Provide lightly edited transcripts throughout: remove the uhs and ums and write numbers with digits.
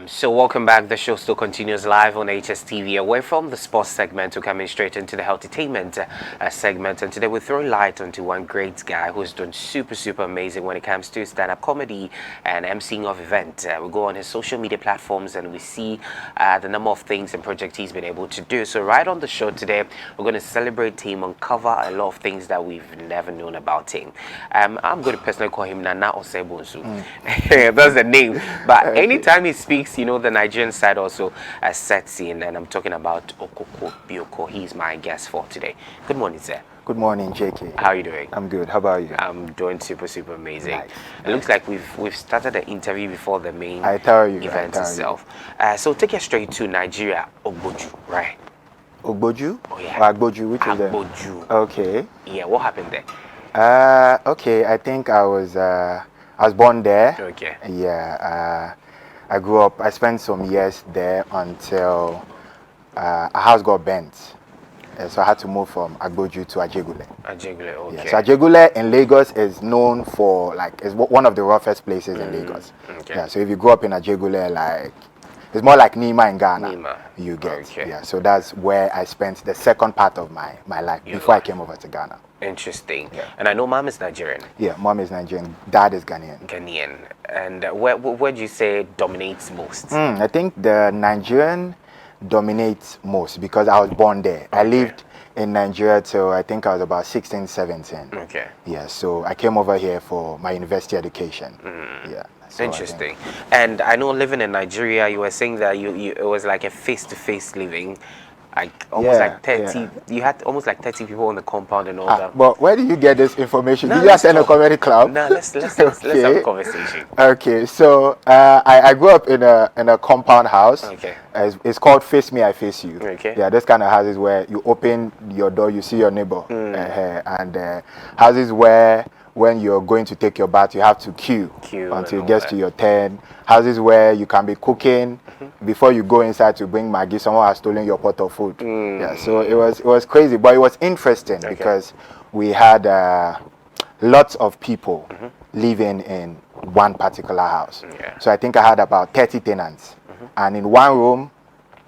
So welcome back. The show still continues live on HSTV. Away from the sports segment, we're coming straight into the entertainment segment. And today we're throwing light onto one great guy who's done super amazing when it comes to stand-up comedy and emceeing of events. We go on his social media platforms and we see the number of things and projects he's been able to do. So right on the show today, we're going to celebrate him, uncover a lot of things that we've never known about him. I'm going to personally call him Nana Osebonsu. That's the name. But anytime he speaks, you know, the Nigerian side also sets in, and I'm talking about Okokobioko. He's my guest for today. Good morning, sir. Good morning, JK. How are you doing? I'm good. How about you? I'm doing super amazing. Nice. It looks like we've started the interview before the main event itself. So take us straight to Nigeria, Ogboju, right? Ogboju? Oh yeah. Or Agboju, which is the... Ogboju. Okay. Yeah, what happened there? Okay, I think I was born there. Okay. Yeah. I grew up, I spent some years there until a house got burnt. So I had to move from Agboju to Ajegule. Ajegule, okay. Yeah, so Ajegule in Lagos is known for, like, it's one of the roughest places in Lagos. Okay. Yeah, so if you grew up in Ajegule, like, it's more like Nima in Ghana. Nima. You get. Okay. Yeah, so that's where I spent the second part of my life before I came over to Ghana. Interesting. Yeah. And I know mom is Nigerian. Yeah, mom is Nigerian, dad is Ghanaian. Ghanaian. And where do you say dominates most? I think the Nigerian dominates most because I was born there. Okay. I lived in Nigeria till I think I was about 16, 17. Okay. Yeah, so I came over here for my university education. Yeah. So interesting. And I know living in Nigeria, you were saying that it was like a face-to-face living. Like almost like 30, you had almost like 30 people on the compound and all that. But where did you get this information? No, did you attend a comedy club? No, let's have a conversation. Okay, so I grew up in a compound house. Okay. It's called Face Me, I Face You. Okay. Yeah, this kind of houses where you open your door, you see your neighbor. And houses where when you're going to take your bath, you have to queue until it gets to your turn. Houses where you can be cooking before you go inside to bring Maggie. Someone has stolen your pot of food. Yeah, so it was crazy, but it was interesting because we had lots of people living in one particular house. So I think I had about 30 tenants, and in one room,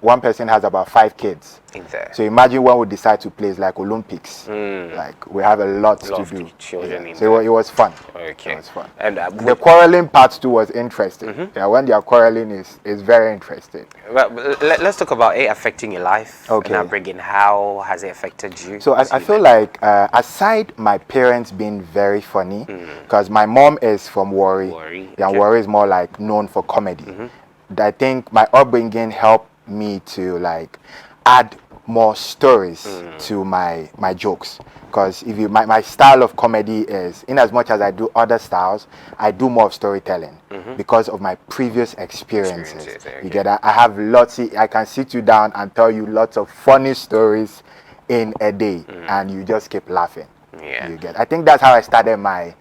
one person has about 5 kids. Exactly. So imagine when we decide to play like Olympics. Like we have a lot to do. Children so it was fun. Okay. It was fun. And the quarreling part too was interesting. Yeah, when they are quarreling is very interesting. Well, let's talk about it affecting your life. Okay. And bringing how has it affected you? So I feel like aside my parents being very funny, because my mom is from Warri. Yeah, Warri is more like known for comedy. I think my upbringing helped me to like add more stories to my jokes, because if you my style of comedy is, in as much as I do other styles, I do more of storytelling because of my previous experiences. You get that? I have lots. I can sit you down and tell you lots of funny stories in a day, and you just keep laughing. You get? I think that's how I started my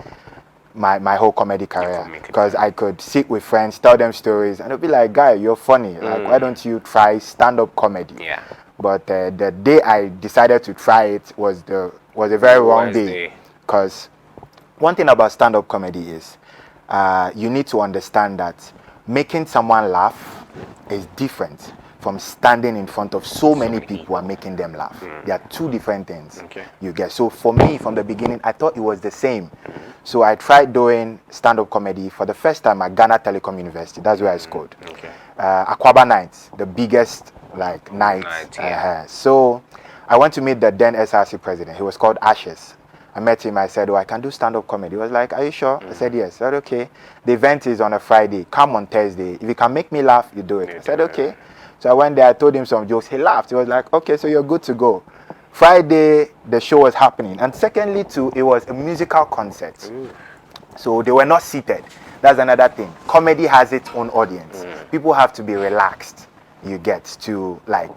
whole comedy career, because I could sit with friends, tell them stories, and they'll be like, "Guy, you're funny. Like, why don't you try stand-up comedy?" Yeah. But the day I decided to try it was a very wrong day, because one thing about stand-up comedy is you need to understand that making someone laugh is different from standing in front of so many people and making them laugh. They are two different things. You get. So for me, from the beginning, I thought it was the same. So I tried doing stand-up comedy for the first time at Ghana Telecom University. That's where I scored. Aquaba Nights, the biggest like night. So I went to meet the then SRC president. He was called Ashes. I met him. I said, "Oh, I can do stand-up comedy." He was like, "Are you sure?" I said, "Yes." I said, "Okay. The event is on a Friday. Come on Thursday. If you can make me laugh, you do it." I said, "Okay." So I went there, I told him some jokes. He laughed. He was like, "Okay, so you're good to go." Friday, the show was happening. And secondly, too, it was a musical concert. So they were not seated. That's another thing. Comedy has its own audience. People have to be relaxed, you get, to like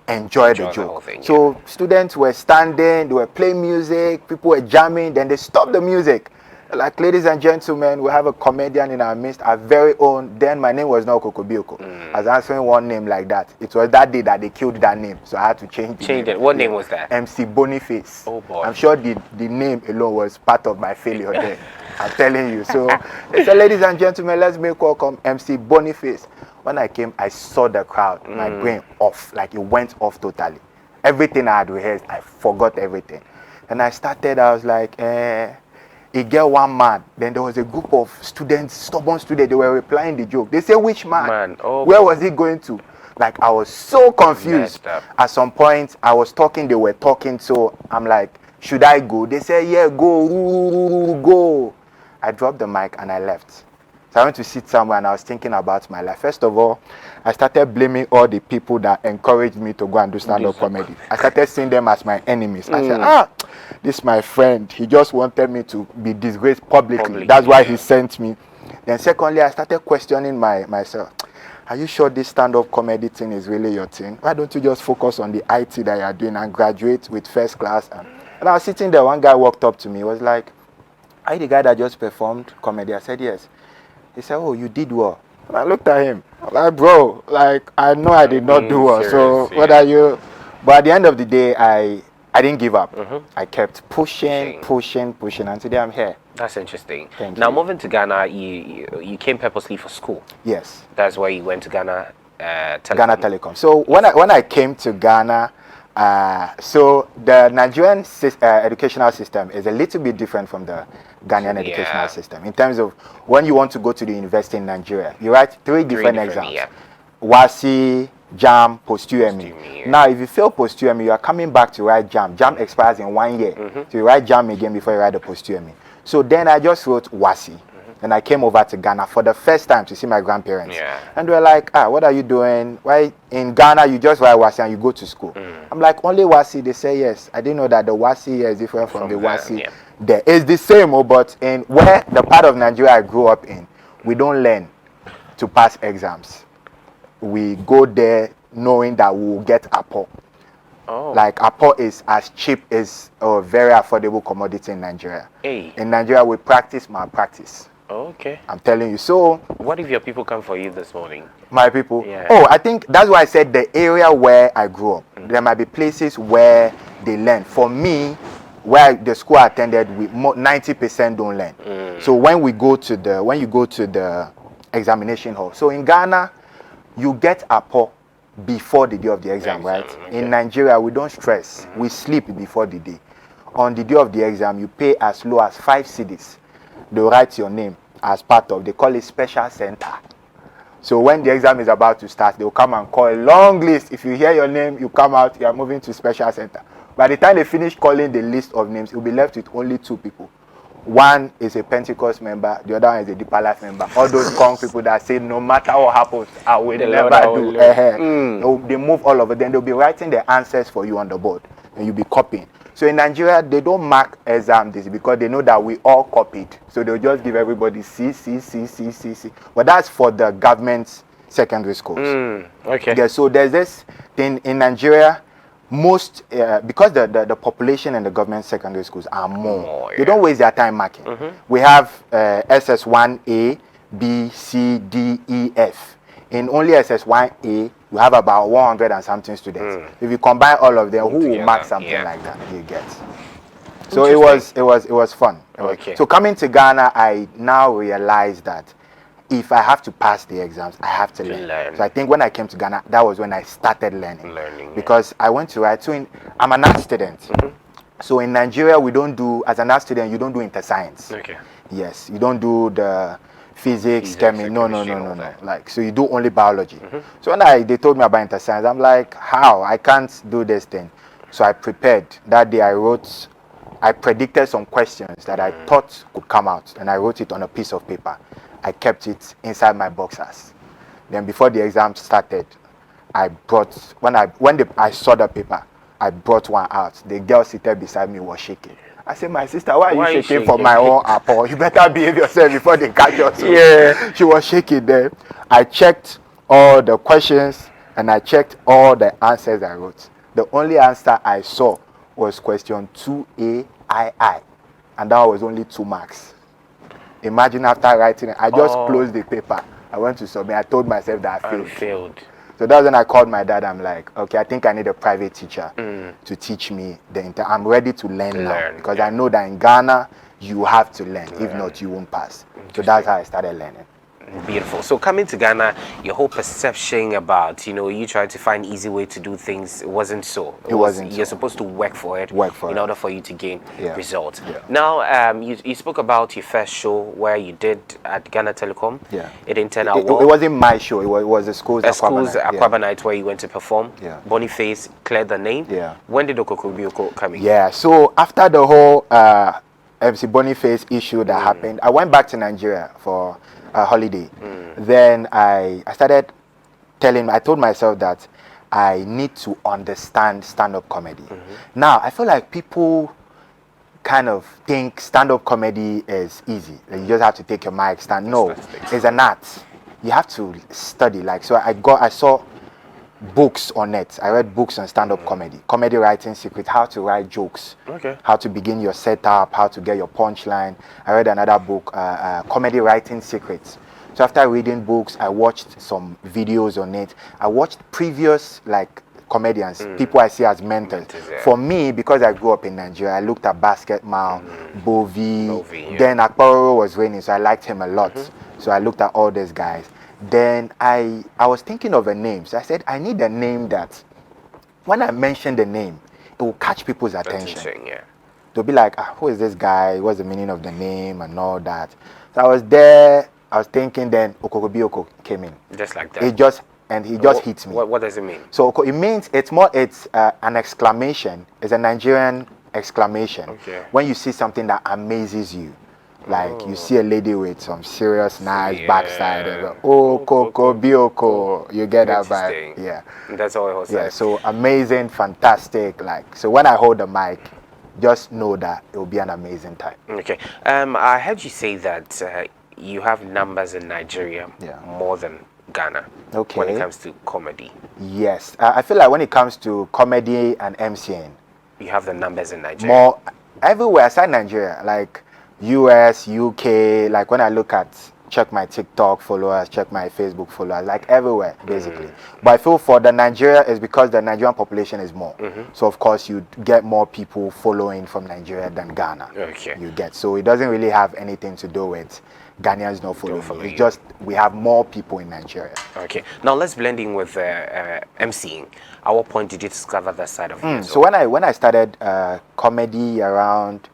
enjoy the joke. So students were standing, they were playing music, people were jamming, then they stopped the music. Like, ladies and gentlemen, we have a comedian in our midst, our very own. Then my name was not Okokobioko. I was answering one name like that. It was that day that they killed that name, so I had to change it. What name was that? MC Boniface. Oh boy. I'm sure the name alone was part of my failure there. I'm telling you. So, so ladies and gentlemen, let's make welcome MC Boniface. When I came, I saw the crowd. My brain off, like it went off totally. Everything I had rehearsed, I forgot everything. And I started, I was like, it get one man. Then there was a group of students, stubborn students, they were replying the joke. They say, which man? Oh, where was he going to? Like, I was so confused. At some point, I was talking, they were talking, so I'm like, should I go? They said, yeah, go, go. I dropped the mic and I left. So I went to sit somewhere and I was thinking about my life. First of all, I started blaming all the people that encouraged me to go and do stand-up comedy. I started seeing them as my enemies. I said, this is my friend. He just wanted me to be disgraced publicly. That's why he sent me. Then secondly, I started questioning myself. Are you sure this stand-up comedy thing is really your thing? Why don't you just focus on the IT that you are doing and graduate with first class? And I was sitting there, one guy walked up to me, was like, are you the guy that just performed comedy? I said, yes. He said, oh, you did well. And I looked at him, I'm like, bro, like, I know I did not do well, so what are you? But at the end of the day, I didn't give up. I kept pushing, and today I'm here. That's interesting. Now, moving to Ghana, you came purposely for school. Yes. That's why you went to Ghana Telecom. Ghana Telecom. So when I came to Ghana, so the Nigerian educational system is a little bit different from the Ghanaian educational system in terms of when you want to go to the university in Nigeria, you write three different exams. WASI, JAM, post-UME. Now, if you fail post-UME, you are coming back to write JAM. JAM expires in 1 year. So you write JAM again before you write the post-UME. So then I just wrote WASI. And I came over to Ghana for the first time to see my grandparents. And they were like, what are you doing? Why in Ghana you just write WASI and you go to school? I'm like, only WASI? They say yes. I didn't know that the WASI here is different from the WASI there. It's the same, but in where the part of Nigeria I grew up in, we don't learn to pass exams. We go there knowing that we will get Apple. Like Apple is as cheap as a very affordable commodity in Nigeria. In Nigeria, we practice malpractice. Okay. I'm telling you. So what if your people come for you this morning? My people? Oh, I think that's why I said the area where I grew up. There might be places where they learn. For me, where the school I attended, 90% don't learn. So when you go to the examination hall. So in Ghana, you get Apple before the day of the exam, right? In Nigeria, we don't stress. We sleep before the day. On the day of the exam, you pay as low as 5 cedis. They'll write your name as part of, they call it special center. So when the exam is about to start, they'll come and call a long list. If you hear your name, you come out, you are moving to special center. By the time they finish calling the list of names, you'll be left with only 2 people. One is a Pentecost member, the other one is a Deeper Life member. All those strong people that say, no matter what happens, I will never do. They move all over. Then they'll be writing the answers for you on the board, and you'll be copying. So in Nigeria, they don't mark exam this because they know that we all copied. So they'll just give everybody C. But that's for the government secondary schools. Yeah, so there's this thing in Nigeria. Most because the population in the government secondary schools are more, they don't waste their time marking. We have SS1A, B, C, D, E, F. In only SS1A, you have about 100 and something students. If you combine all of them, who will mark something like that? You get. So it was fun. So coming to Ghana, I now realize that if I have to pass the exams, I have to learn. So I think when I came to Ghana, that was when I started learning. Because I went to write. So I'm an art student. So in Nigeria, we don't do, as an art student, you don't do inter-science. Yes, you don't do the physics, chemistry. No. Like, so you do only biology. So when they told me about inter-science, I'm like, how? I can't do this thing. So I prepared. That day I predicted some questions that I thought could come out, and I wrote it on a piece of paper. I kept it inside my boxers. Then before the exam started, I brought, when I saw the paper, I brought one out. The girl seated beside me was shaking. I said, my sister, why are you shaking for my own apple? You better behave yourself before they catch you. She was shaking there. I checked all the questions and I checked all the answers I wrote. The only answer I saw was question 2A, II. And that was only 2 marks. Imagine after writing it, I just closed the paper. I went to submit. I told myself that I failed. So that's when I called my dad. I'm like, okay, I think I need a private teacher to teach me. I'm ready to learn now. Because I know that in Ghana, you have to learn. If not, you won't pass. So that's how I started learning. Beautiful. So coming to Ghana, your whole perception about, you trying to find easy way to do things, it wasn't so. You're supposed to work for it. In order for you to gain results. Yeah. Now, you spoke about your first show where you did at Ghana Telecom. Yeah. It didn't turn out well. It wasn't my show. It was the school's Aquaba night where you went to perform. Yeah. Boniface cleared the name. Yeah. When did Okokobioko come in? Yeah. So after the whole MC Boniface issue that happened, I went back to Nigeria for a holiday. Then I told myself that I need to understand stand-up comedy. Now I feel like people kind of think stand-up comedy is easy. Like you just have to take your mic stand. No, it's an art. You have to study. Like, so I saw books on it. I read books on stand-up comedy writing secrets, how to write jokes, how to begin your setup, how to get your punchline. I read another book, comedy writing secrets. So after reading books, I watched some videos on it. I watched previous comedians, people I see as mentors. For me, because I grew up in Nigeria, I looked at Basketman, Bovi. Then Akporo was reigning, so I liked him a lot. So I looked at all these guys. Then I was thinking of a name. So I said, I need a name that when I mention the name, it will catch people's attention. They'll be like, who is this guy? What's the meaning of the name and all that? So I was there, I was thinking, then Okokobioko came in. Just like that. He just hit me. What does it mean? So it means it's an exclamation. It's a Nigerian exclamation. When you see something that amazes you. Like you see a lady with some serious nice backside, and go, Okokobioko, you get that vibe. Yeah, that's all it was. Yeah, so amazing, fantastic. Like, so when I hold the mic, just know that it will be an amazing time. Okay. I heard you say that you have numbers in Nigeria more than Ghana. Okay. When it comes to comedy. Yes, I feel like when it comes to comedy and MCing, you have the numbers in Nigeria. More everywhere aside Nigeria, like US, UK, like when I check my TikTok followers, check my Facebook followers, like everywhere basically. But I feel for the Nigeria is because the Nigerian population is more. So of course you get more people following from Nigeria than Ghana. You get. So it doesn't really have anything to do with Ghanaians not following. It's just we have more people in Nigeria. Okay. Now let's blend in with MCing. At what point did you discover that side of you? So when I started comedy around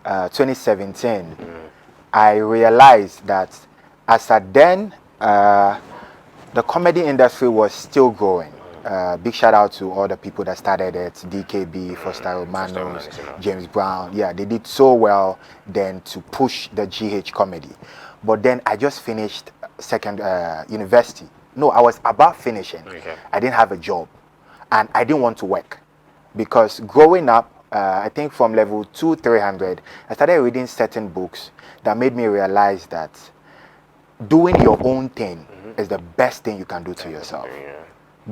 2017, I realized that as at then, the comedy industry was still growing. Big shout out to all the people that started it, DKB, Foster Romanos, James Brown. Yeah, they did so well then to push the GH comedy. But then I just finished second university. No, I was about finishing. I didn't have a job and I didn't want to work because growing up, I think from level 2-300, I started reading certain books that made me realize that doing your own thing is the best thing you can do to yourself.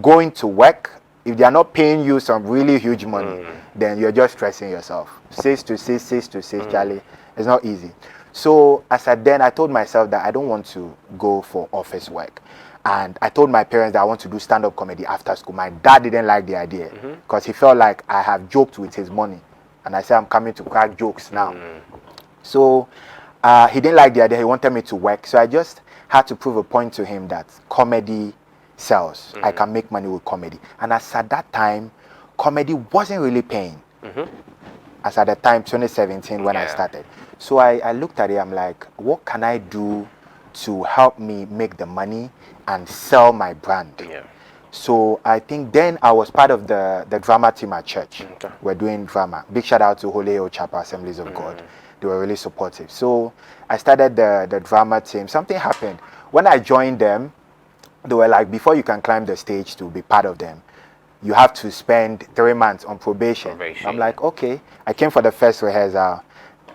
Going to work, if they are not paying you some really huge money, then you're just stressing yourself. 6 to 6, Charlie, it's not easy. So as I told myself that I don't want to go for office work. And I told my parents that I want to do stand-up comedy after school. My dad didn't like the idea because he felt like I have joked with his money. And I said, I'm coming to crack jokes now. So he didn't like the idea. He wanted me to work. So I just had to prove a point to him that comedy sells. I can make money with comedy. And as at that time, comedy wasn't really paying. As at the time, 2017, when I started. So I looked at it. I'm like, what can I do to help me make the money and sell my brand? So I think then I was part of the drama team at church. We're doing drama. Big shout out to Holy Hill Chapel Assemblies of God. They were really supportive. So I started the drama team. Something happened. When I joined them, they were like, before you can climb the stage to be part of them, you have to spend 3 months on probation. I'm like, okay. I came for the first rehearsal.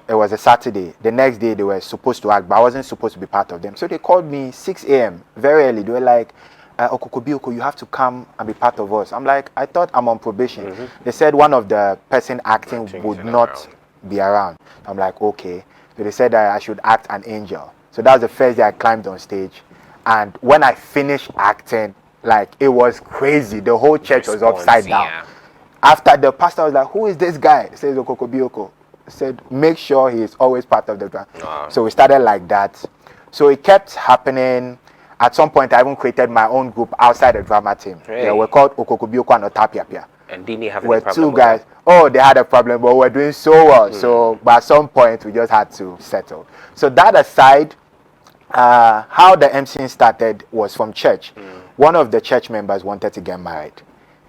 It was a Saturday. The next day they were supposed to act, but I wasn't supposed to be part of them. So they called me 6 a.m. very early. They were like, Okokobioko, you have to come and be part of us. I'm like, I thought I'm on probation. They said one of the person acting would not be around. I'm like, okay. So they said that I should act an angel. So that was the first day I climbed on stage. And when I finished acting, like, it was crazy. The whole church was upside down. After the pastor was like, who is this guy? He says Okokobioko. said, make sure he is always part of the drama. So we started like that. So it kept happening. At some point, I even created my own group outside the drama team. Hey. Yeah, we're called Okokobioko and Otapiapia. And didn't you have We're any problem two guys. with Oh, they had a problem, but we're doing so well. So, but at some point, we just had to settle. So that aside, how the MCing started was from church. One of the church members wanted to get married.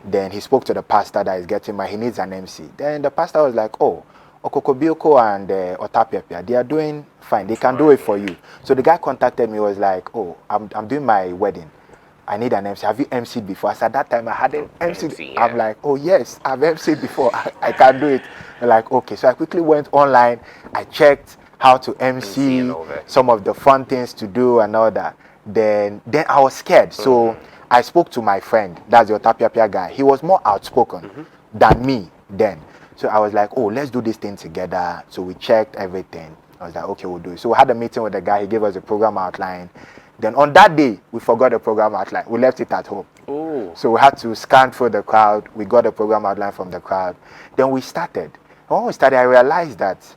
Then he spoke to the pastor that is getting married. He needs an MC. Then the pastor was like, oh, Okokobioko and Otapiapia, they are doing fine. They can do it for you. So the guy contacted me, was like, oh, I'm doing my wedding. I need an MC. Have you MC'd before? I said, at that time I hadn't MC'd. Yeah. I'm like, oh yes, I've MC'd before. I can do it. They're like, okay. So I quickly went online. I checked how to MC, some of the fun things to do and all that. Then I was scared. So I spoke to my friend, that's the Otapiapia guy. He was more outspoken than me then. So I was like, oh, let's do this thing together. So we checked everything. I was like, okay, we'll do it. So we had a meeting with the guy. He gave us a program outline. Then on that day, we forgot the program outline. We left it at home. Ooh. So we had to scan through the crowd. We got the program outline from the crowd. Then we started. When we started, I realized that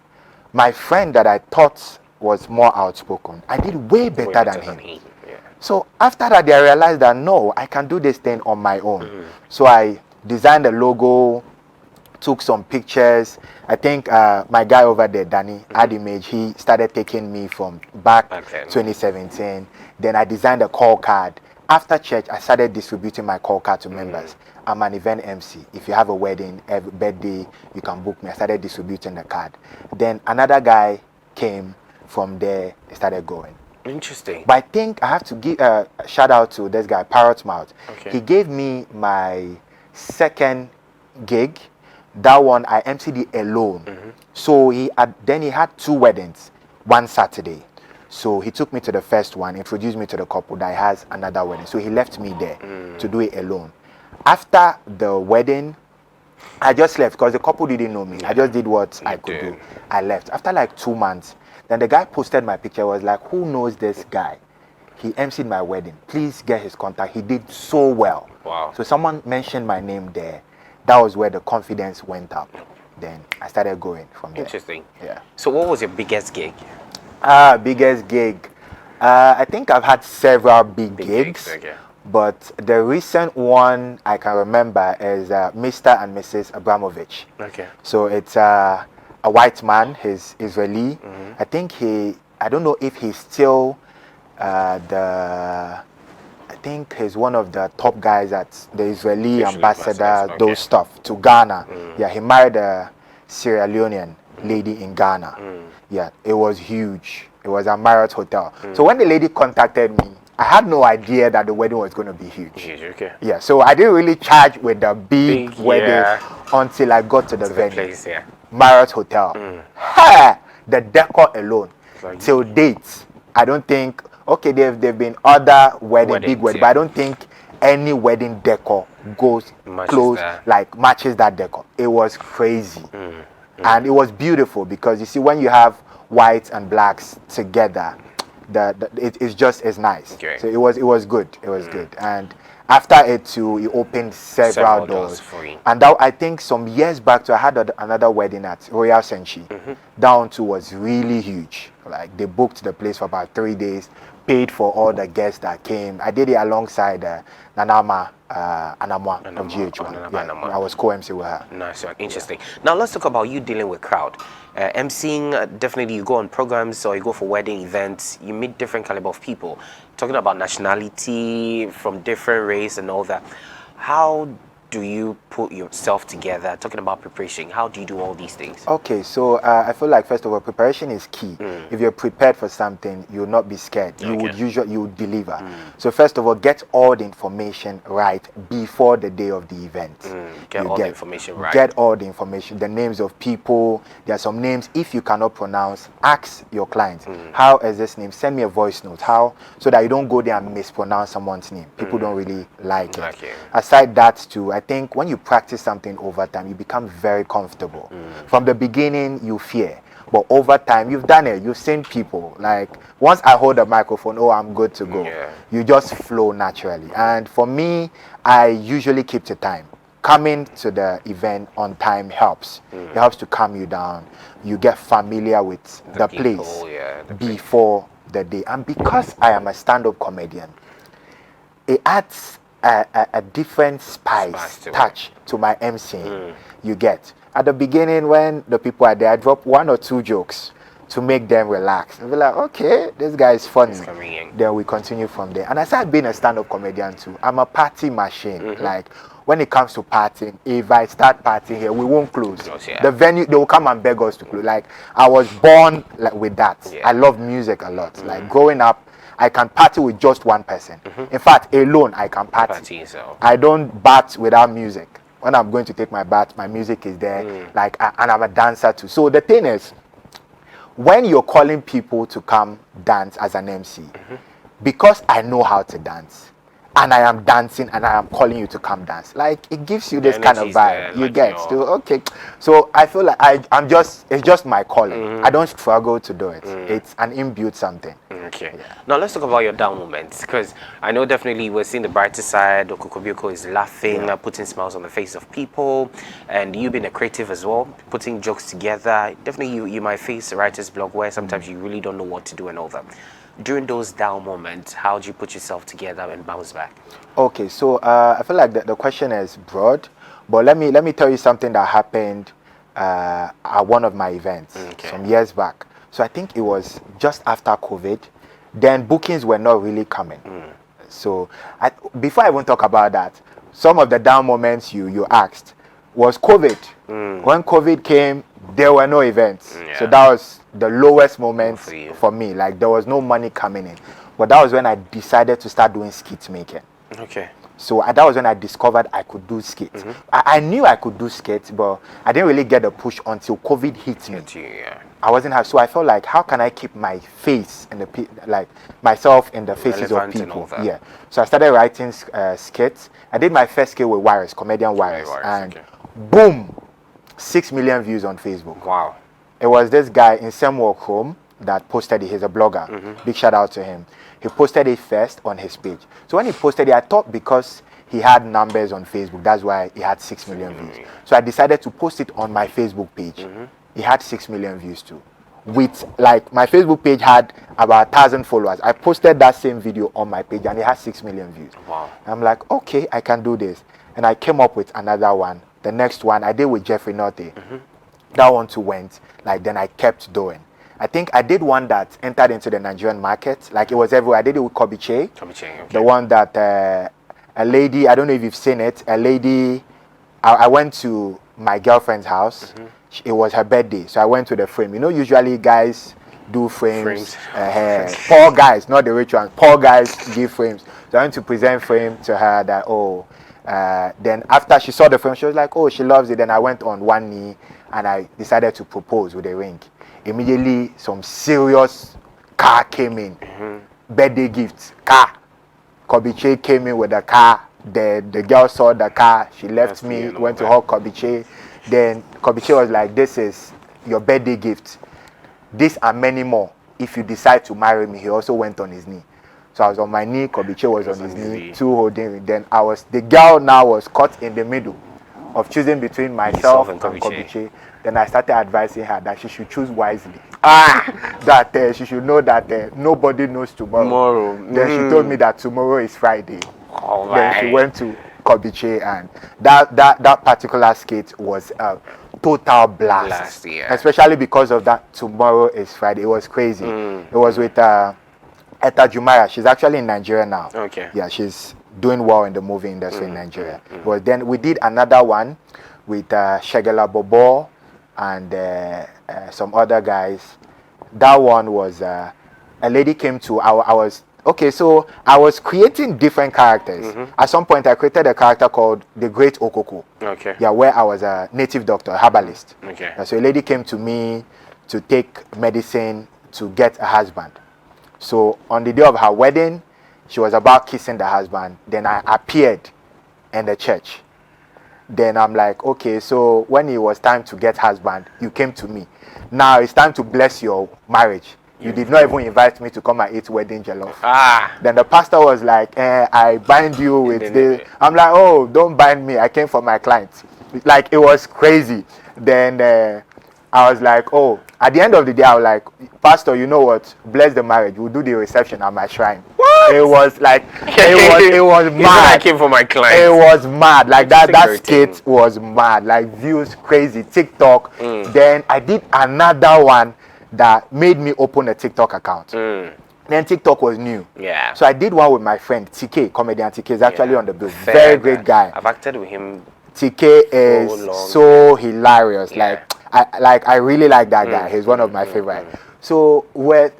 my friend that I thought was more outspoken, I did way better than him. Yeah. So after that, I realized that no, I can do this thing on my own. So I designed a logo, took some pictures. I think my guy over there, Danny, Ad Image, he started taking me from back 2017. Then I designed a call card. After church, I started distributing my call card to members. I'm an event MC. If you have a wedding, every birthday, you can book me. I started distributing the card. Then another guy came from there. They started going. Interesting. But I think I have to give a shout out to this guy, Parrot Mouth. Okay. He gave me my second gig. That one I MC'd it alone. So then he had two weddings one Saturday. So he took me to the first one, introduced me to the couple that has another wedding. So he left me there to do it alone. After the wedding, I just left because the couple didn't know me. I just did what I could do. I left. After like 2 months, then the guy posted my picture, was like, who knows this guy? He MC'd my wedding. Please get his contact. He did so well. Wow. So someone mentioned my name there. That was where the confidence went up. Then I started going from there. Interesting. Yeah. So what was your biggest gig? Biggest gig. I think I've had several big gigs. Okay. But the recent one I can remember is Mr. and Mrs. Abramovich. Okay. So it's a white man. He's Israeli. I think I don't know if he's still I think he's one of the top guys at the Israeli ambassador, those stuff, to Ghana. Yeah, he married a Sierra Leonean lady in Ghana. Yeah, it was huge. It was a Marriott hotel. So when the lady contacted me, I had no idea that the wedding was going to be huge. Okay. Yeah, so I didn't really charge with the big wedding until I got to the venue. Marriott Hotel. The decor alone, till date, I don't think, okay, there've been other big weddings, but I don't think any wedding decor goes close, like matches that decor. It was crazy. And it was beautiful because you see, when you have whites and blacks together, it's just as nice. Okay. So it was good. It was good. And after it too, it opened several doors for you. And that, I think some years back, I had another wedding at Royal Senchi. That one too was really huge. Like they booked the place for about 3 days, paid for all the guests that came. I did it alongside Nanama Anamwa of GH1. I was co-MC with her. Nice, interesting. Now let's talk about you dealing with crowd. MCing, definitely you go on programs or you go for wedding events, you meet different caliber of people. Talking about nationality, from different race and all that. How do you put yourself together? Talking about preparation, how do you do all these things? Okay, so I feel like first of all, preparation is key. If you're prepared for something, you will not be scared. You would deliver. So first of all, get all the information right before the day of the event. Get all the information right. Get all the information, the names of people. There are some names, if you cannot pronounce, ask your client, how is this name? Send me a voice note. How? So that you don't go there and mispronounce someone's name. People don't really like it. Aside that too, I think when you practice something over time, you become very comfortable. From the beginning, you fear. But over time, you've done it. You've seen people. Like, once I hold a microphone, oh, I'm good to go. You just flow naturally. And for me, I usually keep to time. coming to the event on time helps. It helps to calm you down. You get familiar with the people, place before the day. And because I am a stand-up comedian, it adds a different touch to my emceeing. You get. At the beginning, when the people are there, I drop 1 or 2 jokes to make them relax. And be like, okay, this guy is funny. Then we continue from there. And I started being a stand-up comedian too. I'm a party machine. Like, when it comes to partying, if I start partying here, we won't close. The venue, they will come and beg us to close. Like, I was born like with that. I love music a lot. Like, growing up, I can party with just one person. In fact, alone, I can party. I don't bat without music. When I'm going to take my bath, my music is there. Like, and I'm a dancer too. So the thing is, when you're calling people to come dance as an MC, because I know how to dance, and I am dancing and I am calling you to come dance, like, it gives you this kind of vibe. You get to, okay. So I feel like it's just my calling. I don't struggle to do it. It's an inbuilt something. Okay. Now let's talk about your down moments, because I know definitely we're seeing the brighter side. Okokobioko is laughing, putting smiles on the face of people, and you being a creative as well, putting jokes together. Definitely you might face a writer's block where sometimes you really don't know what to do and all that. During those down moments, how do you put yourself together and bounce back? Okay, so I feel like the question is broad, but let me tell you something that happened at one of my events some years back. So I think it was just after COVID. Then bookings were not really coming. So before I even talk about that, some of the down moments you asked was COVID. When COVID came, there were no events. So that was the lowest moment for me. Like, there was no money coming in. But that was when I decided to start doing skit making. Okay. So that was when I discovered I could do skits. I knew I could do skits, but I didn't really get the push until COVID hit me. I wasn't happy. So I felt like, how can I keep my face and myself in the faces of people? Yeah. So I started writing skits. I did my first skit with Wires, comedian Wires, and boom, 6 million views on Facebook. Wow. It was this guy in Semwalk Home that posted it. He's a blogger. Big shout out to him. He posted it first on his page. So when he posted it, I thought because he had numbers on Facebook, that's why he had 6 million views. So I decided to post it on my Facebook page. He had 6 million views too. With, like, my Facebook page had about 1,000 followers. I posted that same video on my page and it had 6 million views. Wow. I'm like, okay, I can do this. And I came up with another one. The next one I did with Jeffrey Norte. That one too went. Like, then I kept doing. I think I did one that entered into the Nigerian market. Like, it was everywhere. I did it with Kobiche. The one that a lady, I don't know if you've seen it, a lady, I went to my girlfriend's house. It was her birthday. So I went to the frame. You know, usually guys do frames. Poor guys, not the rich ones. Poor guys give frames. So I went to present frame to her that, then after she saw the frame, she was like, oh, she loves it. Then I went on one knee and I decided to propose with a ring. Immediately, some serious car came in. Birthday gifts, car. Kobiche came in with a car. The girl saw the car. She left me, went to hug Kobiche. Then Kobiche was like, this is your birthday gift. This and many more. If you decide to marry me, he also went on his knee. So I was on my knee, Kobiche was on his knee, two holding me. Then the girl now was caught in the middle of choosing between myself and Kobiche. Then I started advising her that she should choose wisely. That she should know that nobody knows tomorrow. Then she told me that tomorrow is Friday. Then she went to Kobiche, and that particular skit was a total blast. Especially because of that tomorrow is Friday. It was crazy. It was with Etta Jumaya. She's actually in Nigeria now. Yeah, she's doing well in the movie industry in Nigeria. But then we did another one with Shagala Bobo and some other guys. That one was a lady came to so I was creating different characters. At some point I created a character called the Great Okoko. Yeah, where I was a native doctor, a herbalist. So a lady came to me to take medicine to get a husband. So on the day of her wedding, she was about kissing the husband. Then I appeared in the church. Then I'm like, okay, so when it was time to get husband, you came to me. Now it's time to bless your marriage. You did not even invite me to come and eat wedding jollof. Ah. Then the pastor was like, I bind you with this. I'm like, oh, don't bind me. I came for my clients. Like, it was crazy. Then I was like, oh, at the end of the day, I was like, Pastor, you know what? Bless the marriage. We'll do the reception at my shrine. What? It was like, it was mad. I came for my clients. It was mad. Like that skit was mad. Like views crazy. TikTok. Then I did another one that made me open a TikTok account. Then TikTok was new. Yeah. So I did one with my friend TK, comedian TK is actually on the bill. Very great guy. I've acted with him. TK is so hilarious. Yeah. I really like that guy. He's one of my favorite. So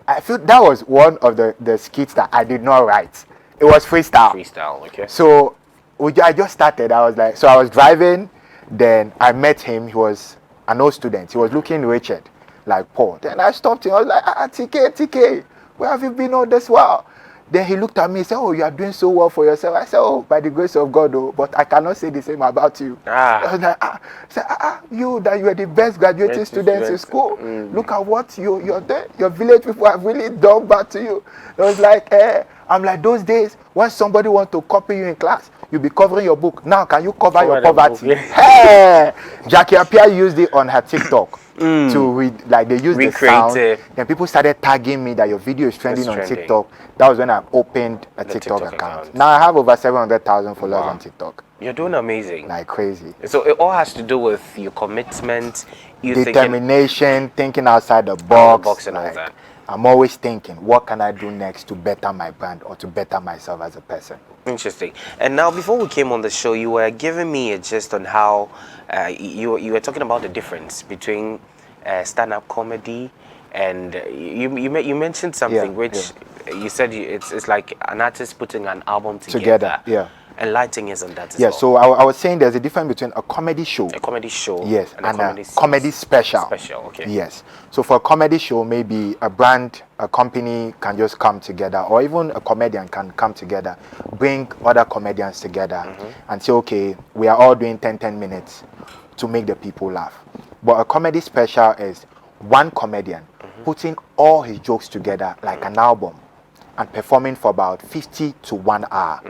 I feel that was one of the skits that I did not write. It was freestyle. Freestyle, okay. So I just started. I was like, so I was driving. Then I met him. He was an old student. He was looking Richard, like Paul. Then I stopped him. I was like, TK, where have you been all this while? Then he looked at me and said, oh, you are doing so well for yourself. I said, oh, by the grace of God, oh, but I cannot say the same about you. I was like, you are the best graduating students in school. Look at what you're doing. Your village people have really done bad to you. I was like, I'm like, those days, when somebody wants to copy you in class, you'll be covering your book. Now, can you cover your poverty? Hey! Jackie Appiah used it on her TikTok. To read, like they used the sound. Then people started tagging me that your video is trending on TikTok. That was when I opened a TikTok account. Now I have over 700,000 followers on TikTok. You're doing amazing. Like crazy. So it all has to do with your commitment, determination, thinking outside the box, and all that. I'm always thinking, what can I do next to better my brand or to better myself as a person? Interesting. And now, before we came on the show, you were giving me a gist on how you were talking about the difference between stand-up comedy and you mentioned something you said it's like an artist putting an album together. Enlightening us on that as well. So I was saying there's a difference between a comedy show. A comedy show. Yes, and a comedy special. Okay. Yes. So for a comedy show, maybe a brand, a company can just come together, or even a comedian can come together, bring other comedians together and say, okay, we are all doing 10 minutes to make the people laugh. But a comedy special is one comedian putting all his jokes together like an album and performing for about 50 to 1 hour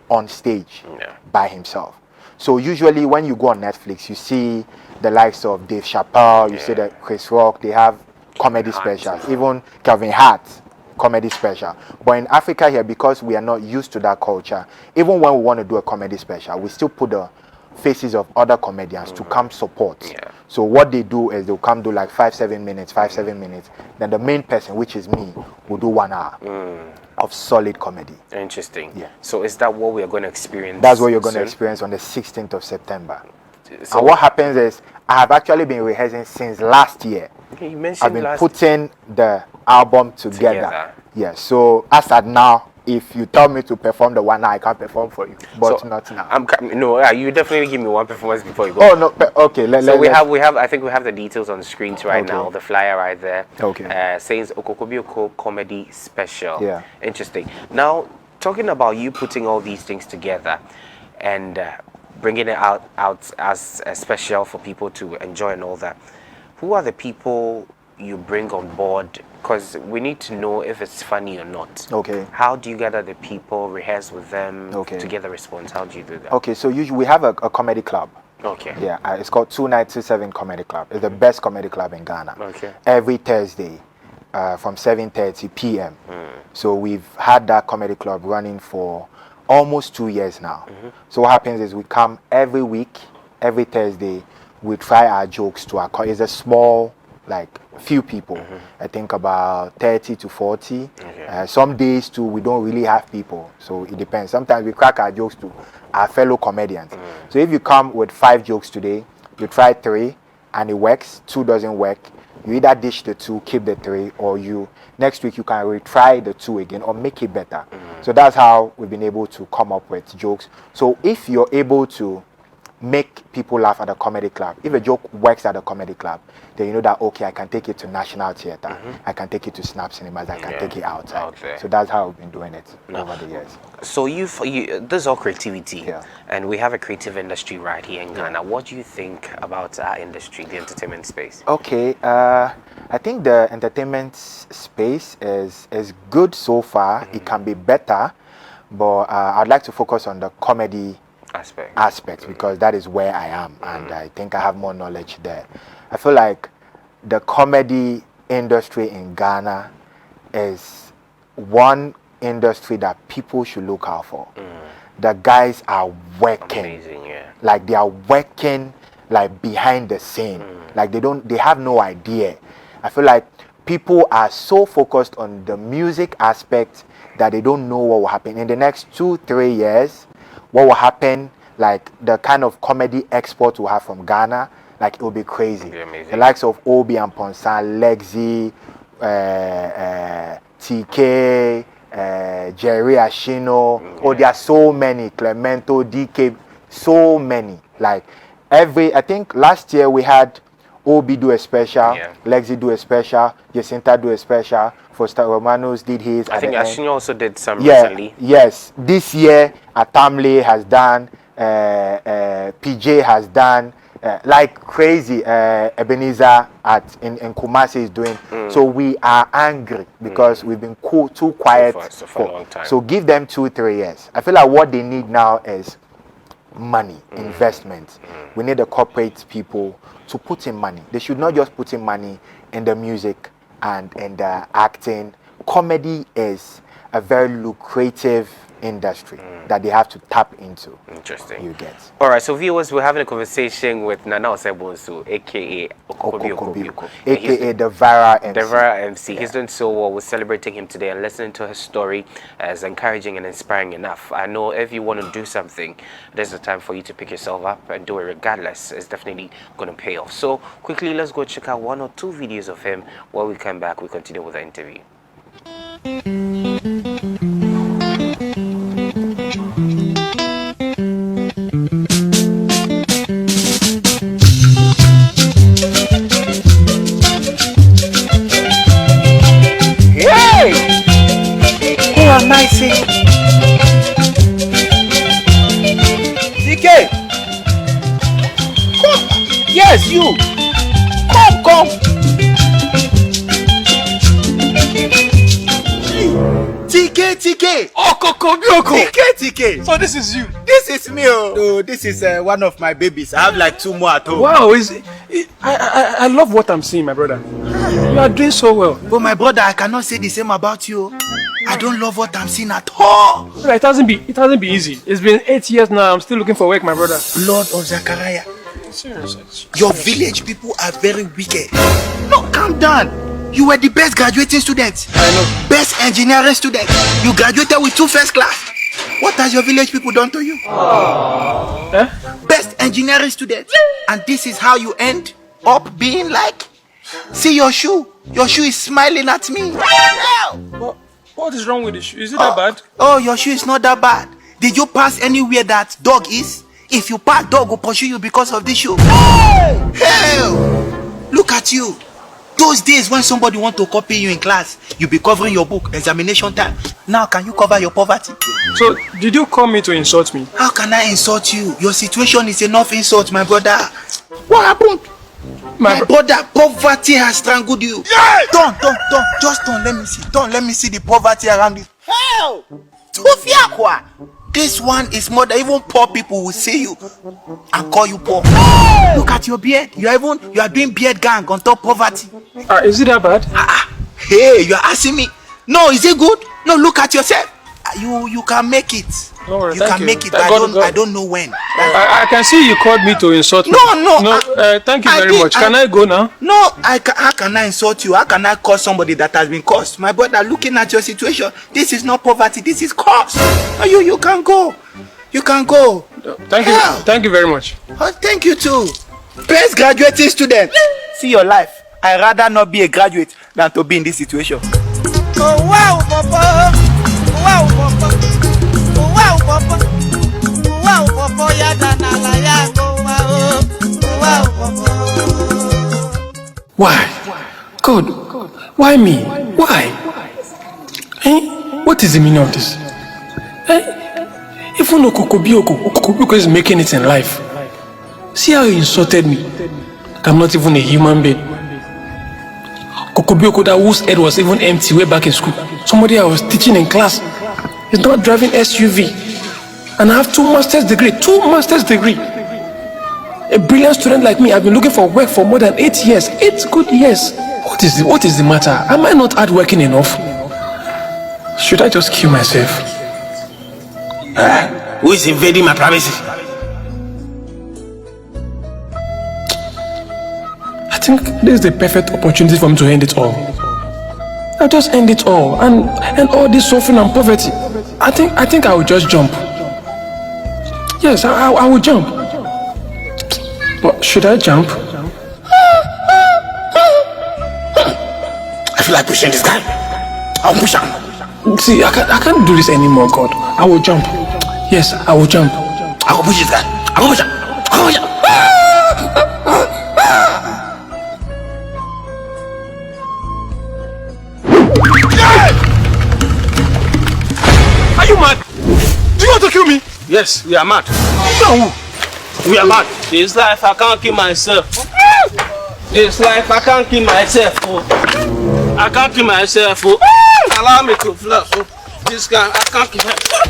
on stage by himself. So usually when you go on Netflix, you see the likes of Dave Chappelle, you see that Chris Rock, they have comedy specials. Even Kevin Hart, comedy special. But in Africa here, because we are not used to that culture, even when we want to do a comedy special, we still put the faces of other comedians to come support. So what they do is they'll come do like 5-7 minutes. Then the main person, which is me, will do 1 hour of solid comedy. Interesting. So is that what we are going to experience? That's what you're going to experience on the 16th of September. So and what happens is I have actually been rehearsing since last year. You mentioned I've been putting the album together. So as at now, if you tell me to perform the 1 hour, I can't perform for you, but so not now. You definitely give me one performance before you go. Oh no, okay. We have. I think we have the details on the screens right now. The flyer right there. Okay. Says Okokobioko comedy special. Yeah. Interesting. Now, talking about you putting all these things together, and bringing it out as a special for people to enjoy and all that. Who are the people you bring on board? Because we need to know if it's funny or not. Okay. How do you gather the people, rehearse with them to get the response? How do you do that? Okay, so usually we have a comedy club. Okay. Yeah, it's called 2927 Comedy Club. It's the best comedy club in Ghana. Okay. Every Thursday from 7:30 p.m. So we've had that comedy club running for almost 2 years now. So what happens is we come every week, every Thursday, we try our jokes to our it's a small, like few people. I think about 30 to 40. Some days too we don't really have people, so it depends. Sometimes we crack our jokes to our fellow comedians. So if you come with 5 jokes today, you try 3 and it works, 2 doesn't work, you either dish the 2, keep the 3, or you next week you can retry the 2 again or make it better. So that's how we've been able to come up with jokes. So if you're able to make people laugh at a comedy club. If a joke works at a comedy club, then you know that, okay, I can take it to National Theatre, I can take it to Snap Cinemas, I can take it outside. So that's how I've been doing it over the years. So this is all creativity, and we have a creative industry right here in Ghana. What do you think about our industry, the entertainment space? Okay, I think the entertainment space is good so far. It can be better, but I'd like to focus on the comedy aspect because that is where I am, and I think I have more knowledge there. I feel like the comedy industry in Ghana is one industry that people should look out for. The guys are working. Amazing, like they are working like behind the scene. Like they have no idea. I feel like people are so focused on the music aspect that they don't know what will happen in the next 2-3 years. What will happen, like the kind of comedy export we have from Ghana, like it will be crazy. The likes of Obi and Ponsan, Lexi, TK, Jerry Ashino. Oh, there are so many. Clemento, DK, so many. Like I think last year we had Obi do a special, Lexi do a special, Jacinta do a special, Foster Romanos did his. I think Ashino also did some recently. Yes, this year Atamle has done, PJ has done, like crazy. Ebenezer in Kumasi is doing. So we are angry because we've been too quiet for a long time. So give them 2-3 years. I feel like what they need now is money, investment. We need the corporate people to put in money. They should not just put in money in the music and in the acting. Comedy is a very lucrative industry that they have to tap into. Interesting. You get. All right, so viewers, we're having a conversation with Nana Osebonsu, aka Okokobioko, aka the Viral MC. The Viral MC. He's doing so well. We're celebrating him today and listening to his story as encouraging and inspiring enough. I know if you want to do something, there's a time for you to pick yourself up and do it regardless. It's definitely going to pay off. So quickly, let's go check out 1 or 2 videos of him. While we come back, we continue with the interview. Am I saying? CK! Come! Yes, you! Come! TK! Okokobioko! TK! So this is you? This is me, oh. This is one of my babies. I have like 2 more at home. Wow, I love what I'm seeing, my brother. You are doing so well. But my brother, I cannot say the same about you. I don't love what I'm seeing at all. It hasn't been easy. It's been 8 years now. I'm still looking for work, my brother. Lord of Zachariah. Seriously. Your village people are very wicked. No, calm down. You were the best graduating student. I know. Best engineering student. You graduated with 2 first class. What has your village people done to you? Best engineering student. And this is how you end up being like? See your shoe. Your shoe is smiling at me. What is wrong with the shoe? Is it that bad? Oh, your shoe is not that bad. Did you pass anywhere that dog is? If you pass, dog will pursue you because of this shoe. Hell! Look at you. Those days when somebody want to copy you in class, you be covering your book, examination time. Now can you cover your poverty? So, did you call me to insult me? How can I insult you? Your situation is enough insult, my brother. What happened? My brother, poverty has strangled you. Yeah! Don't. Just don't let me see. Don't let me see the poverty around you. Hell! This one is more than even poor people will see you and call you poor. Hey! Look at your beard. You are doing beard gang on top poverty. Is it that bad? Hey, you are asking me. No, is it good? No, look at yourself. You can make it. Right, you can make it. But I don't know when. I can see you called me to insult me. No. Thank you very much. Can I go now? No, how can I insult you? How can I cause somebody that has been cursed? My brother, looking at your situation, this is not poverty. This is curse. You can go. You can go. Thank you. Thank you very much. Oh, thank you too. Best graduating student. See your life. I'd rather not be a graduate than to be in this situation. Oh wow, Papa. Wow, Papa. Wow, Papa. Wow, Papa. Yada na la yago. Why? God, why me? Why? Eh? What is the meaning of this? Eh? Even Okokobioko is making it in life. See how he insulted me? I'm not even a human being. Okokobioko, that whose head was even empty way back in school. Somebody I was teaching in class is not driving SUV. And I have 2 master's degree. 2 master's degree. A brilliant student like me, I've been looking for work for more than 8 years. 8 good years. What is the matter? Am I not hardworking enough? Should I just kill myself? Who is invading my privacy? I think this is the perfect opportunity for me to end it all. I'll just end it all and all this suffering and poverty. I think I will just jump. Yes, I will jump. But should I jump? I feel like pushing this guy. I'll push him. See, I can't do this anymore, God. I will jump. Yes, I will jump. I will push this guy. I will push him. I will push him. Are you mad? Do you want to kill me? Yes, we are mad. No. We are mad. This life I can't kill myself. This life I can't kill myself. Oh. I can't kill myself. Oh. Allow me to flush. Oh. This guy I can't kill myself.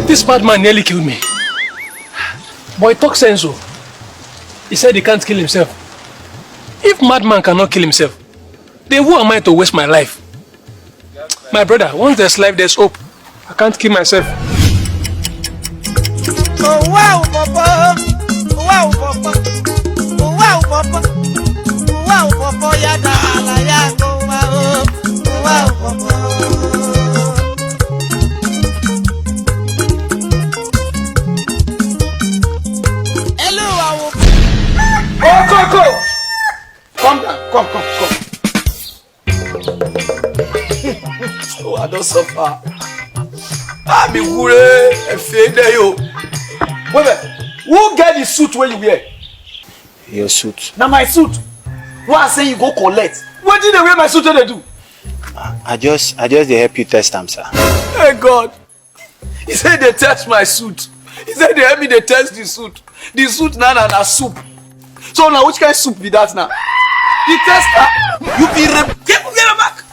This bad man nearly killed me. Boy, talk sense. He said he can't kill himself. If madman cannot kill himself, then who am I to waste my life? My brother, once there's life, there's hope. I can't kill myself. Oh wow, Papa! Wow, Papa! Wow, Papa! Wow, Papa! Yada ala ya go wow, wow, Papa! Hello, wow. Okoko! Come down, come. Oh, I don't suffer. I'm a gure, a fade yo. Wait, who get the suit where you wear? Your suit. Now my suit. Who are saying you go collect? What did they wear my suit when they do? I just they help you test them, sir. Hey God. He said they test my suit. He said they help me they test the suit. The suit now na soup. So now which kind of soup be that now? The tester. You be get it back.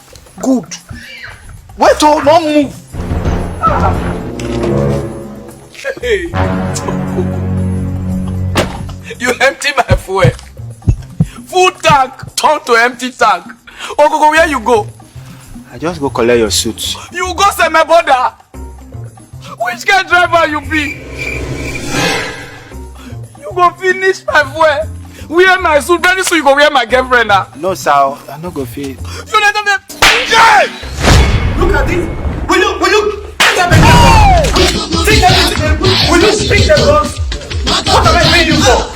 Good. Wait till don't move. Hey. You empty my fuel. Full tank turn to empty tank. Okoko, where you go? I just go collect your suit. You go send my brother. Which kind of driver you be? You go finish my fuel. Wear my suit. Very soon you go wear my girlfriend now. No, sir. I no go fit. You let them. Hey! Look at this. Will you take that back? Take that. Will you speak the words? What am I paying you for?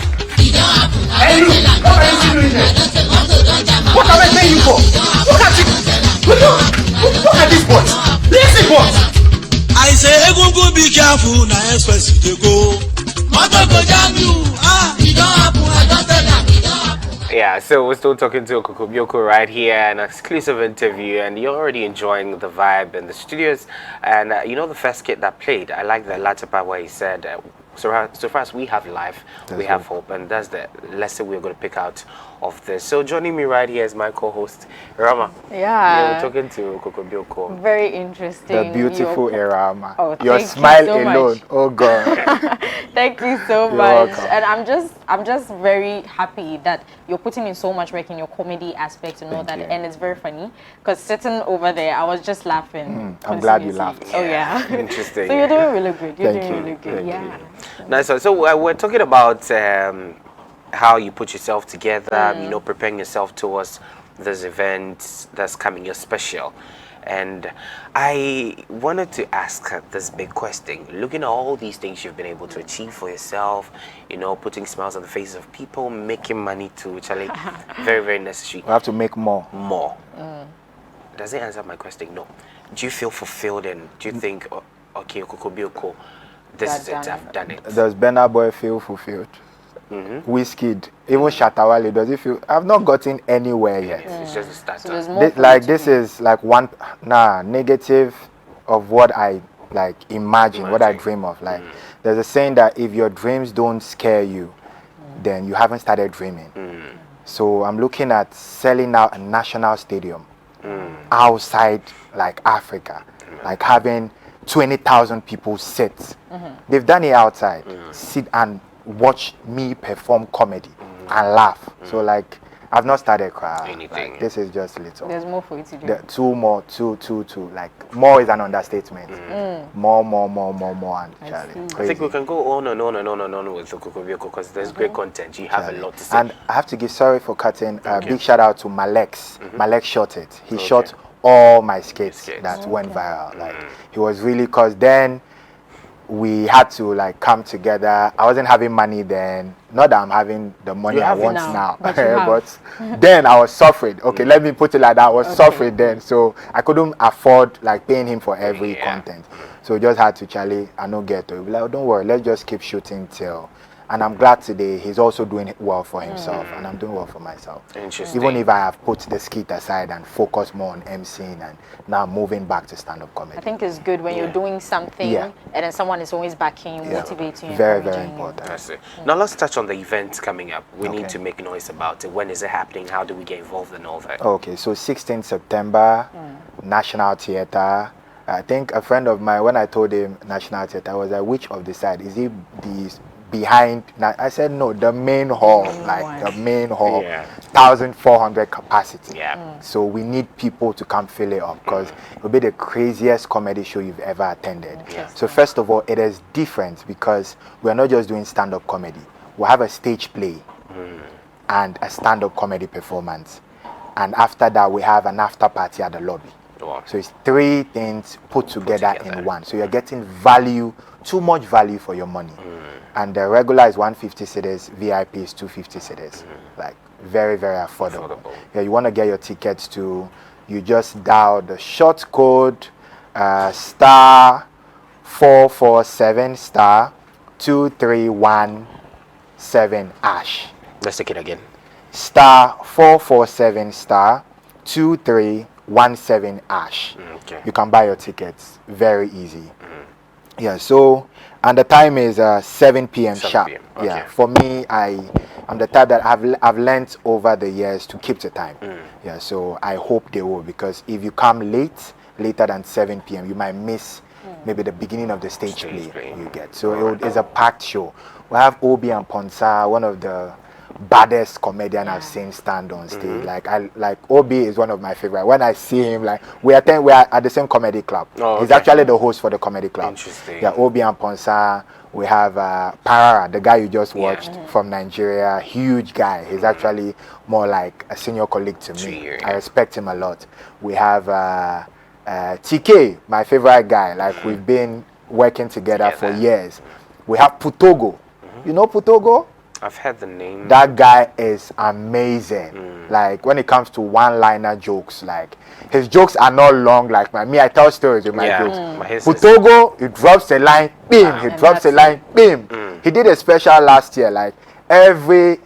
Hey, look. What are you doing there? What am I paying you for? Look at it. Look at this boy. Listen, boy. I say, Egungun, be careful. Now, express you go. Mother go jam you. It don't happen. I don't tell them. Yeah, so we're still talking to Okokobioko right here, an exclusive interview, and you're already enjoying the vibe in the studios. And you know the first kid that played, I like the latter part where he said, so far as we have life, we have hope, and that's the lesson we're going to pick out of this. So joining me right here is my co-host, Rama. Yeah. We're talking to Okokobioko. Very interesting. The beautiful Rama. Oh, your thank smile you so alone. much. Oh God. Thank you so You're much. welcome. And I'm just very happy that you're putting in so much work in your comedy aspect and all that. you. And it's very funny because sitting over there, I was just laughing. I'm glad you continuously. laughed. Oh yeah. Interesting. So you're doing really good. You're Thank doing you. really good. Thank Yeah. Nice. So we're talking about how you put yourself together, you know, preparing yourself towards this event that's coming, your special. And I wanted to ask this big question. Looking at all these things you've been able to achieve for yourself, you know, putting smiles on the faces of people, making money too, which are very, very necessary. We have to make more. More. Does it answer my question? No. Do you feel fulfilled, and do you think, okay, Okokobioko, this is it, I've done it? Does Burna Boy feel fulfilled? Wizkid, even Shatawale, does it feel? I've not gotten anywhere yet. It's just a start. So there's more This is like one negative of what I like imagine, what I dream of. Like there's a saying that if your dreams don't scare you, then you haven't started dreaming. So I'm looking at selling out a national stadium outside like Africa, like having 20,000 people sit. They've done it outside, sit and watch me perform comedy and laugh. So like I've not started crying. Anything. Like, this is just little. There's more for you to do. Two more. Like more is an understatement. More, and Charlie. I Crazy. think we can go on and on with Okokobioko because there's great content. You have a lot to say. And I have to give sorry for cutting. Big shout out to Malex. Malex shot it. He shot all my skits that went viral. Like he was really, cause then we had to like come together. I wasn't having money then. Not that I'm having the money I want now. But then I was suffering. Okay, let me put it like that. I was suffering then. So I couldn't afford like paying him for every content. So just had to Charlie, I don't get to. Like, oh, don't worry, let's just keep shooting till. And I'm glad today he's also doing well for himself, and I'm doing well for myself. Interesting. Even if I have put the skit aside and focus more on MCing and now moving back to stand-up comedy. I think it's good when you're doing something and then someone is always backing you, motivating you. Very, very important. That's it. Now let's touch on the event coming up. We need to make noise about it. When is it happening? How do we get involved in all that? Okay, so 16th September, National Theatre. I think a friend of mine, when I told him National Theatre, I was like, which of the side? Is it the behind? I said no, the main hall, the main hall, 1,400 capacity. So we need people to come fill it up because it will be the craziest comedy show you've ever attended. So first of all, it is different because we're not just doing stand-up comedy. We'll have a stage play and a stand-up comedy performance, and after that we have an after party at the lobby. So it's three things put together in one. So you're getting value, too much value for your money. And the regular is 150 cedis, VIP is 250 cedis. Like very, very affordable. Yeah, you want to get your tickets to, you just dial the short code star 447 star 2317 hash. Let's take it again. Star 447 star 2317 hash. You can buy your tickets very easy. Yeah, so and the time is 7 p.m. sharp. Yeah, for me, I'm the type that I've learned over the years to keep the time. Yeah, so I hope they will, because if you come later than 7 p.m., you might miss maybe the beginning of the stage play you get. So it's a packed show. We have Obi and Ponsa, one of the baddest comedian I've seen stand on stage. Like Obi is one of my favorite. When I see him, like we are at the same comedy club. He's actually the host for the comedy club. Interesting. Yeah, Obi and Ponsa. We have Parara, the guy you just watched from Nigeria, huge guy. He's actually more like a senior colleague to me. I respect him a lot. We have TK, my favorite guy. Like we've been working together for years. We have Putogo. You know Putogo? I've heard the name. That guy is amazing. Like when it comes to one-liner jokes, like his jokes are not long. Like me, I tell stories with my jokes. Putogo, he drops a line, bim. He drops a line, bim. He did a special last year. Like every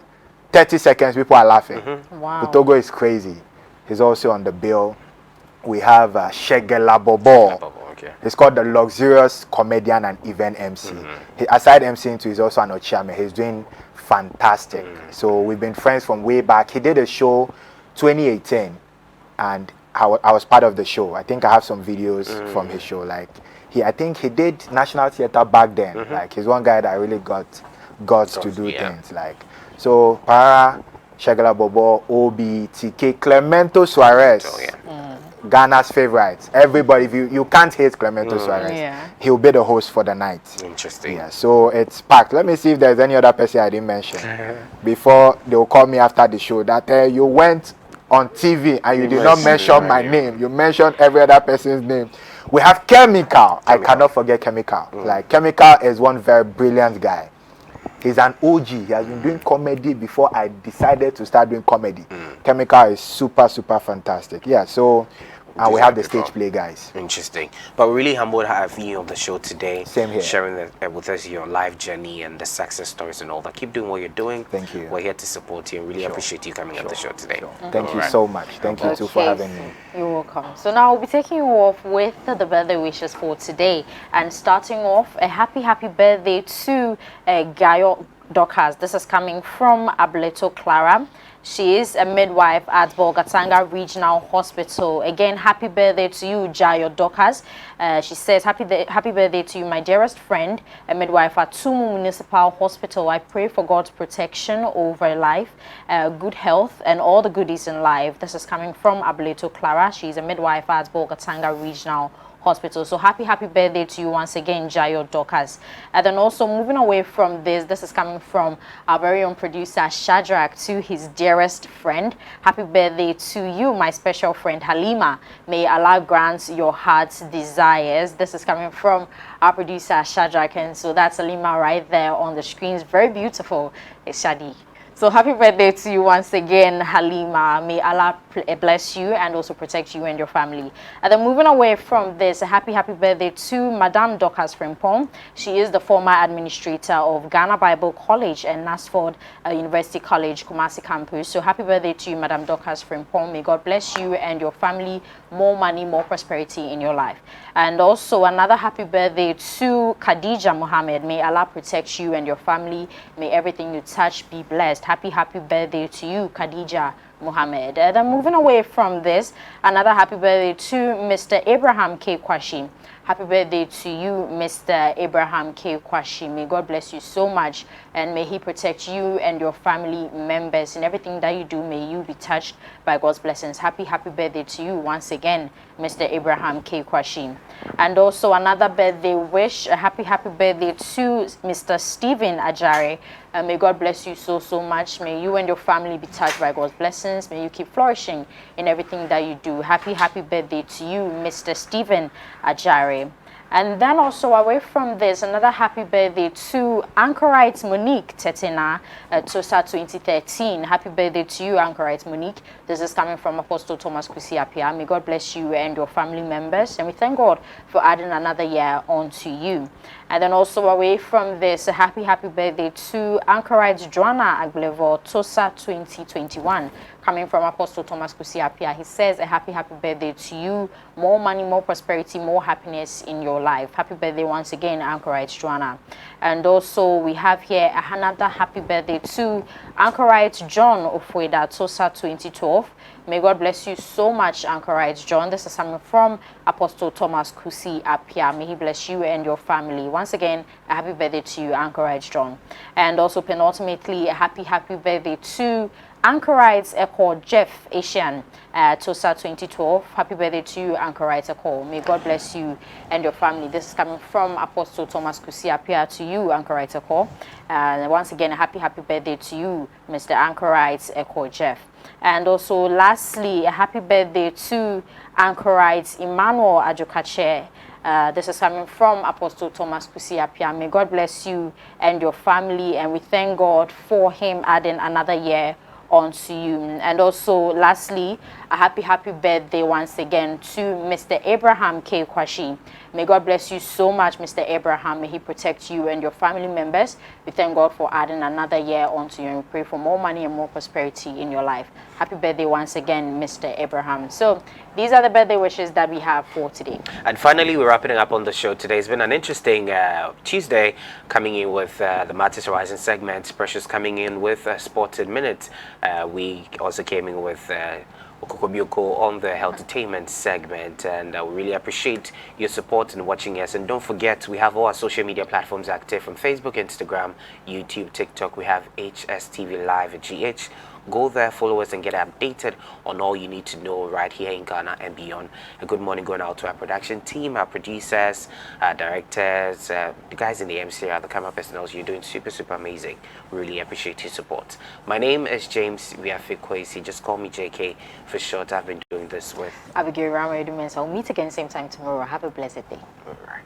30 seconds, people are laughing. Wow. Putogo is crazy. He's also on the bill. We have Shegelabobo. He's called the luxurious comedian and event MC. Aside MCing too, he's also an Ochiame. He's doing fantastic. So we've been friends from way back. He did a show 2018 and I was part of the show. I think I have some videos from his show. Like I think he did National Theatre back then. Like he's one guy that really got to do things. Like so Para, Shagala Bobo, Obi, TK, Clemento Suarez. Ghana's favorites. Everybody, if you can't hate Clemento Suarez, he'll be the host for the night. Interesting. Yeah, so it's packed. Let me see if there's any other person I didn't mention before they'll call me after the show that you went on TV and you did not mention my name. You mentioned every other person's name. We have Chemical. I cannot forget Chemical. Like, Chemical is one very brilliant guy. He's an OG. He has been doing comedy before I decided to start doing comedy. Chemical is super, super fantastic. Yeah, so and we have the stage play guys. Interesting. But we're really humbled to have you on the show today. Same here. Sharing with us your life journey and the success stories and all that. Keep doing what you're doing. Thank you. We're here to support you and really appreciate you coming on the show today. Thank you so much. Thank you too for having me. You're welcome. So now we'll be taking you off with the birthday wishes for today. And starting off, a happy birthday to Gayo Dorcas. This is coming from Ableto Clara. She is a midwife at Bolgatanga Regional Hospital. Again, happy birthday to you, Jayo Dorcas. She says, happy birthday to you, my dearest friend, a midwife at Tumu Municipal Hospital. I pray for God's protection over life, good health, and all the goodies in life. This is coming from Ableto Clara. She's a midwife at Bolgatanga Regional Hospital. So happy birthday to you once again, Jayo Dorcas. And then also moving away from this is coming from our very own producer Shadrach to his dearest friend. Happy birthday to you, my special friend Halima. May Allah grant your heart's desires. This is coming from our producer Shadrach, and so that's Halima right there on the screens. Very beautiful. It's Shadi. So happy birthday to you once again, Halima. May Allah bless you and also protect you and your family. And then moving away from this, a happy birthday to Madame Dorcas Frimpong. She is the former administrator of Ghana Bible College and Nasford University College, Kumasi campus. So happy birthday to you, Madame Dorcas Frimpong. May God bless you and your family. More money, more prosperity in your life. And also another happy birthday to Khadija Muhammad. May Allah protect you and your family. May everything you touch be blessed. Happy birthday to you, Khadija Muhammad. Then moving away from this, another happy birthday to Mr. Abraham K. Kwashi. Happy birthday to you, Mr. Abraham K. Kwashi. May God bless you so much, and may He protect you and your family members. In everything that you do, may you be touched by God's blessings. Happy birthday to you once again, Mr. Abraham K. Kwashi. And also another birthday wish, a happy birthday to Mr. Stephen Ajare. May God bless you so much. May you and your family be touched by God's blessings. May you keep flourishing in everything that you do. Happy birthday to you, Mr. Stephen Ajare. And then also away from this, another happy birthday to Anchorite Monique Tetina, TOSA 2013. Happy birthday to you, Anchorite Monique. This is coming from Apostle Thomas Kusiapia. May God bless you and your family members. And we thank God for adding another year onto you. And then also away from this, a happy birthday to Anchorite Joanna Aglevo, TOSA 2021. Coming from Apostle Thomas Kusiapia. He says a happy birthday to you. More money, more prosperity, more happiness in your life. Happy birthday once again, Anchorite Joanna. And also we have here another happy birthday to Anchorite John Ofueda, TOSA 2012. May God bless you so much, Anchorite John. This is coming from Apostle Thomas Kusiapia. May He bless you and your family. Once again, a happy birthday to you, Anchorite John. And also penultimately, a happy birthday to Anchorite Echo Jeff Asian, TOSA 2012. Happy birthday to you, Anchorite Echo. May God bless you and your family. This is coming from Apostle Thomas Kusiapia to you, Anchorite Echo. And once again, a happy birthday to you, Mr. Anchorite Echo Jeff. And also lastly, a happy birthday to Anchorite Emmanuel Ajokache. This is coming from Apostle Thomas Kusiapia. May God bless you and your family, and we thank God for him adding another year onto you. And also lastly, a happy birthday once again to Mr. Abraham K. Kwashi. May God bless you so much, Mr. Abraham. May He protect you and your family members. We thank God for adding another year onto you, and we pray for more money and more prosperity in your life. Happy birthday once again, Mr. Abraham. So these are the birthday wishes that we have for today. And finally, we're wrapping up on the show today. It's been an interesting Tuesday, coming in with the Matters Horizon segment. Precious coming in with Sported Minute. We also came in with Okokobioko on the Healthtainment segment, and we really appreciate your support and watching us. And don't forget, we have all our social media platforms active, from Facebook, Instagram, YouTube, TikTok. We have HSTVLIVEGH Go there, follow us, and get updated on all you need to know right here in Ghana and beyond. A good morning going out to our production team, our producers, our directors, the guys in the MC, the camera personnel. You're doing super amazing. Really appreciate your support. My name is James Viafikwesi. Just call me JK for short. I've been doing this with Abigail Rama. I'll meet again same time tomorrow. Have a blessed day. All right.